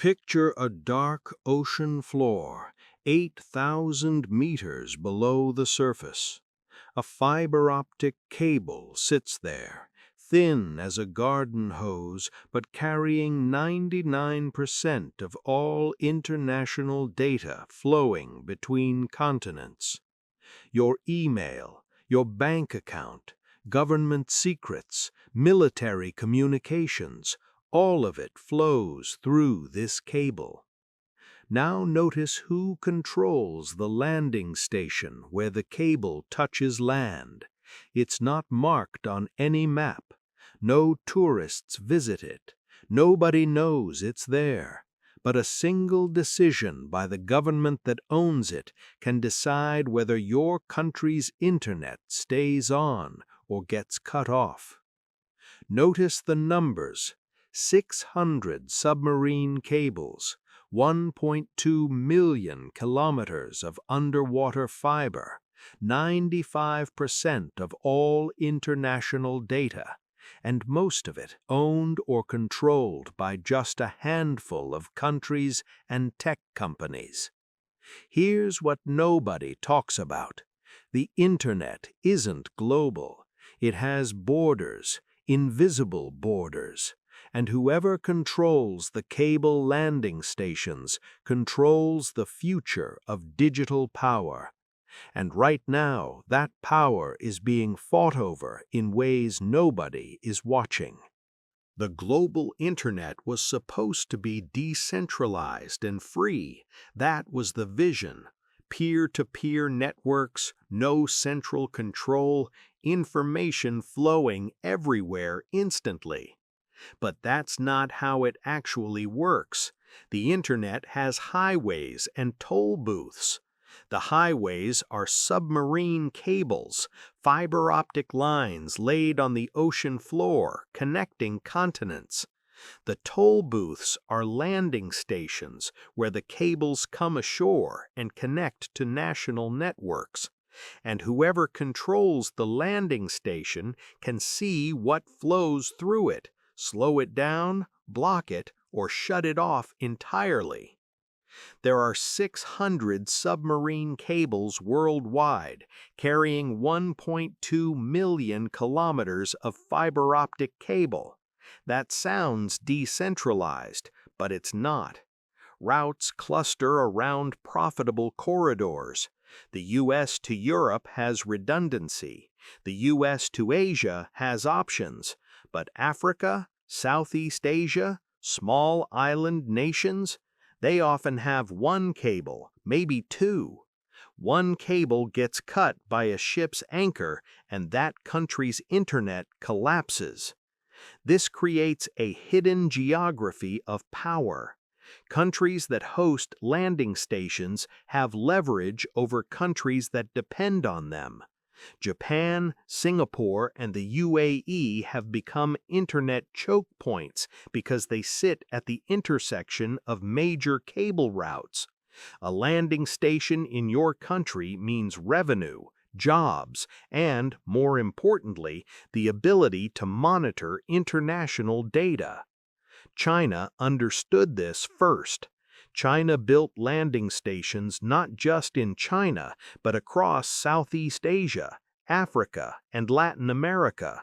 Picture a dark ocean floor, 8,000 meters below the surface. A fiber-optic cable sits there, thin as a garden hose but carrying 99% of all international data flowing between continents. Your email, your bank account, government secrets, military communications, all of it flows through this cable. Now notice who controls the landing station where the cable touches land. It's not marked on any map. No tourists visit it. Nobody knows it's there. But a single decision by the government that owns it can decide whether your country's internet stays on or gets cut off. Notice the numbers: 600 submarine cables, 1.2 million kilometers of underwater fiber, 95% of all international data, and most of it owned or controlled by just a handful of countries and tech companies. Here's what nobody talks about. The internet isn't global. It has borders, invisible borders. And whoever controls the cable landing stations controls the future of digital power. And right now, that power is being fought over in ways nobody is watching. The global internet was supposed to be decentralized and free. That was the vision. Peer-to-peer networks, no central control, information flowing everywhere instantly. But that's not how it actually works. The internet has highways and toll booths. The highways are submarine cables, fiber-optic lines laid on the ocean floor connecting continents. The toll booths are landing stations where the cables come ashore and connect to national networks. And whoever controls the landing station can see what flows through it, slow it down, block it, or shut it off entirely. There are 600 submarine cables worldwide, carrying 1.2 million kilometers of fiber-optic cable. That sounds decentralized, but it's not. Routes cluster around profitable corridors. The U.S. to Europe has redundancy. The U.S. to Asia has options. But Africa, Southeast Asia, small island nations, they often have one cable, maybe two. One cable gets cut by a ship's anchor and that country's internet collapses. This creates a hidden geography of power. Countries that host landing stations have leverage over countries that depend on them. Japan, Singapore, and the UAE have become internet choke points because they sit at the intersection of major cable routes. A landing station in your country means revenue, jobs, and, more importantly, the ability to monitor international data. China understood this first. China built landing stations not just in China, but across Southeast Asia, Africa, and Latin America.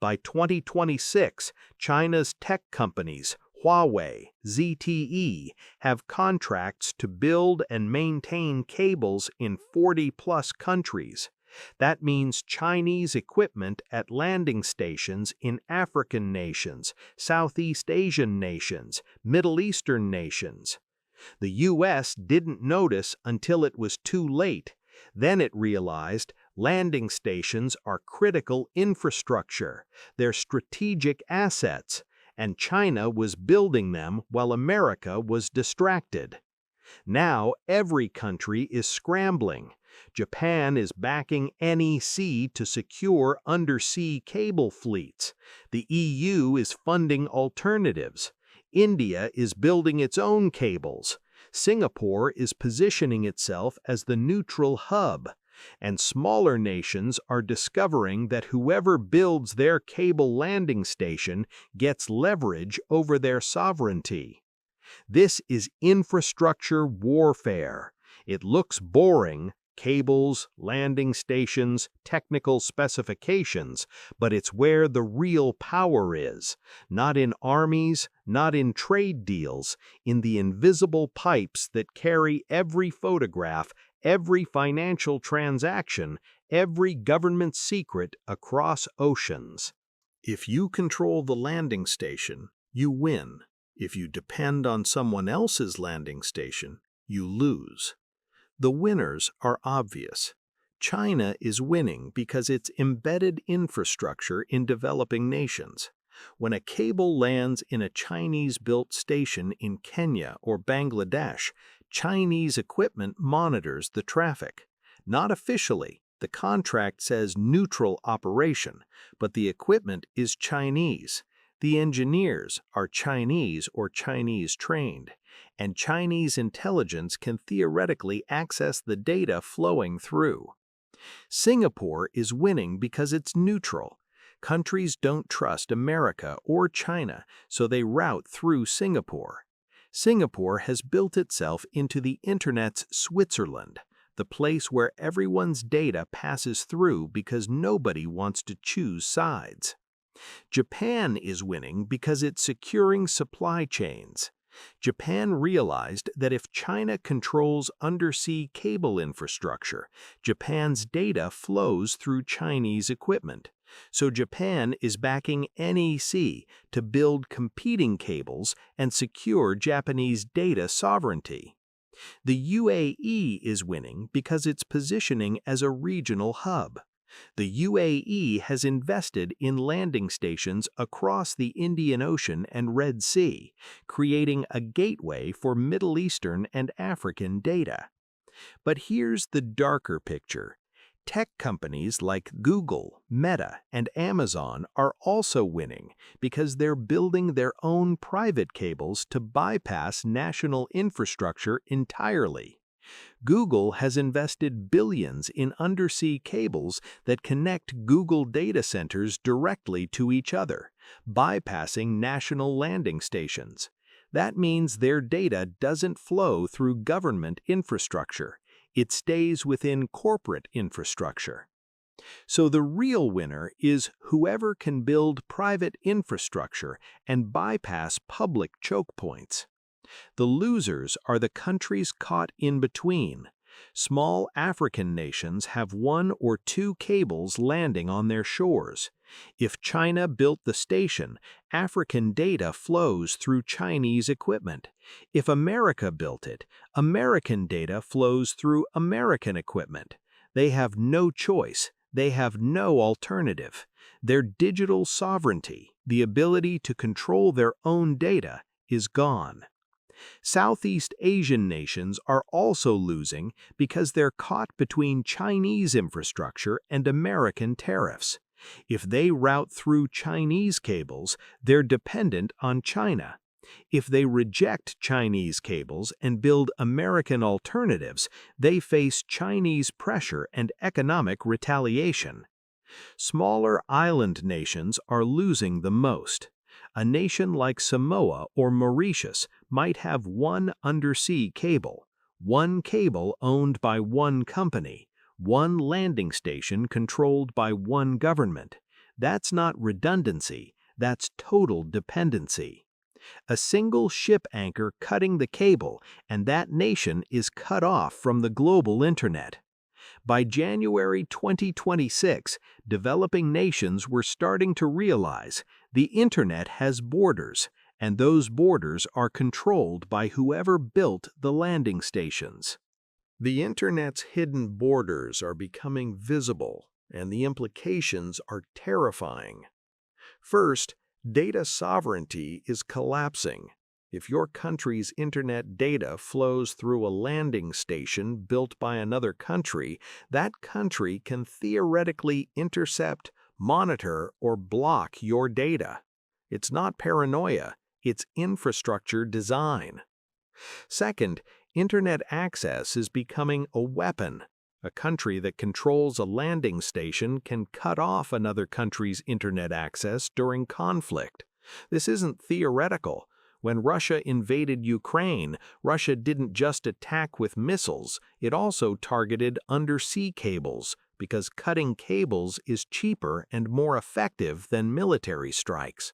By 2026, China's tech companies, Huawei, ZTE, have contracts to build and maintain cables in 40-plus countries. That means Chinese equipment at landing stations in African nations, Southeast Asian nations, Middle Eastern nations. The U.S. didn't notice until it was too late. Then it realized landing stations are critical infrastructure. They're strategic assets, and China was building them while America was distracted. Now every country is scrambling. Japan is backing NEC to secure undersea cable fleets. The EU is funding alternatives. India is building its own cables. Singapore is positioning itself as the neutral hub. And smaller nations are discovering that whoever builds their cable landing station gets leverage over their sovereignty. This is infrastructure warfare. It looks boring, cables, landing stations, technical specifications, but it's where the real power is. Not in armies, not in trade deals, in the invisible pipes that carry every photograph, every financial transaction, every government secret across oceans. If you control the landing station, you win. If you depend on someone else's landing station, you lose. The winners are obvious. China is winning because it's embedded infrastructure in developing nations. When a cable lands in a Chinese-built station in Kenya or Bangladesh, Chinese equipment monitors the traffic. Not officially, the contract says neutral operation, but the equipment is Chinese. The engineers are Chinese or Chinese trained, and Chinese intelligence can theoretically access the data flowing through. Singapore is winning because it's neutral. Countries don't trust America or China, so they route through Singapore. Singapore has built itself into the Internet's Switzerland, the place where everyone's data passes through because nobody wants to choose sides. Japan is winning because it's securing supply chains. Japan realized that if China controls undersea cable infrastructure, Japan's data flows through Chinese equipment. So Japan is backing NEC to build competing cables and secure Japanese data sovereignty. The UAE is winning because it's positioning as a regional hub. The UAE has invested in landing stations across the Indian Ocean and Red Sea, creating a gateway for Middle Eastern and African data. But here's the darker picture. Tech companies like Google, Meta, and Amazon are also winning because they're building their own private cables to bypass national infrastructure entirely. Google has invested billions in undersea cables that connect Google data centers directly to each other, bypassing national landing stations. That means their data doesn't flow through government infrastructure. It stays within corporate infrastructure. So the real winner is whoever can build private infrastructure and bypass public choke points. The losers are the countries caught in between. Small African nations have one or two cables landing on their shores. If China built the station, African data flows through Chinese equipment. If America built it, American data flows through American equipment. They have no choice. They have no alternative. Their digital sovereignty, the ability to control their own data, is gone. Southeast Asian nations are also losing because they're caught between Chinese infrastructure and American tariffs. If they route through Chinese cables, they're dependent on China. If they reject Chinese cables and build American alternatives, they face Chinese pressure and economic retaliation. Smaller island nations are losing the most. A nation like Samoa or Mauritius might have one undersea cable, one cable owned by one company, one landing station controlled by one government. That's not redundancy, that's total dependency. A single ship anchor cutting the cable, and that nation is cut off from the global internet. By January 2026, developing nations were starting to realize the internet has borders, and those borders are controlled by whoever built the landing stations. The internet's hidden borders are becoming visible, and the implications are terrifying. First, data sovereignty is collapsing. If your country's internet data flows through a landing station built by another country, that country can theoretically intercept, monitor, or block your data. It's not paranoia, it's infrastructure design. Second, internet access is becoming a weapon. A country that controls a landing station can cut off another country's internet access during conflict. This isn't theoretical. When Russia invaded Ukraine, Russia didn't just attack with missiles, it also targeted undersea cables, because cutting cables is cheaper and more effective than military strikes.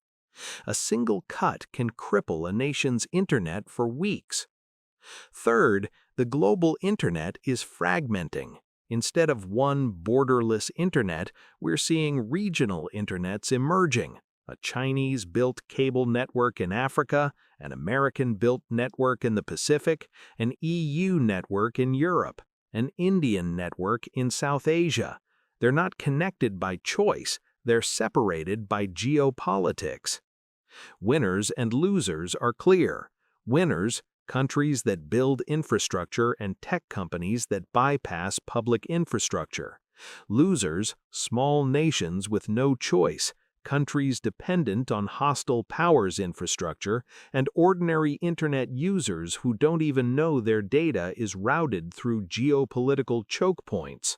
A single cut can cripple a nation's internet for weeks. Third, the global internet is fragmenting. Instead of one borderless internet, we're seeing regional internets emerging. A Chinese-built cable network in Africa, an American-built network in the Pacific, an EU network in Europe, an Indian network in South Asia. They're not connected by choice, they're separated by geopolitics. Winners and losers are clear. Winners, countries that build infrastructure and tech companies that bypass public infrastructure. Losers, small nations with no choice, countries dependent on hostile powers infrastructure, and ordinary internet users who don't even know their data is routed through geopolitical chokepoints.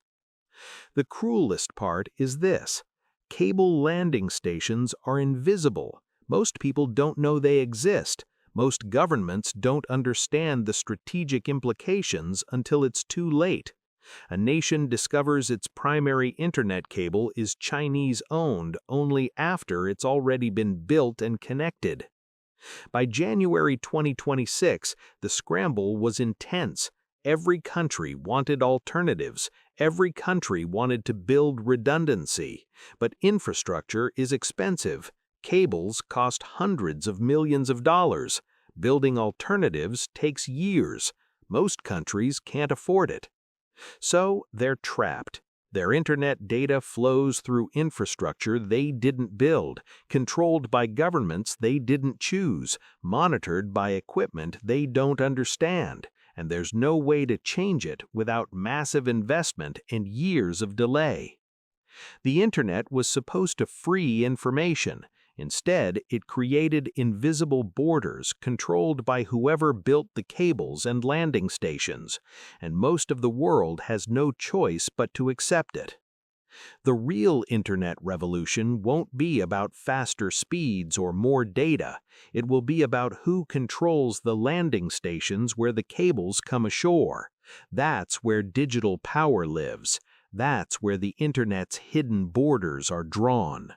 The cruelest part is this: cable landing stations are invisible. Most people don't know they exist. Most governments don't understand the strategic implications until it's too late. A nation discovers its primary internet cable is Chinese-owned only after it's already been built and connected. By January 2026, the scramble was intense. Every country wanted alternatives. Every country wanted to build redundancy. But infrastructure is expensive. Cables cost hundreds of millions of dollars. Building alternatives takes years. Most countries can't afford it. So they're trapped. Their internet data flows through infrastructure they didn't build, controlled by governments they didn't choose, monitored by equipment they don't understand, and there's no way to change it without massive investment and years of delay. The internet was supposed to free information. Instead, it created invisible borders controlled by whoever built the cables and landing stations, and most of the world has no choice but to accept it. The real internet revolution won't be about faster speeds or more data. It will be about who controls the landing stations where the cables come ashore. That's where digital power lives. That's where the internet's hidden borders are drawn.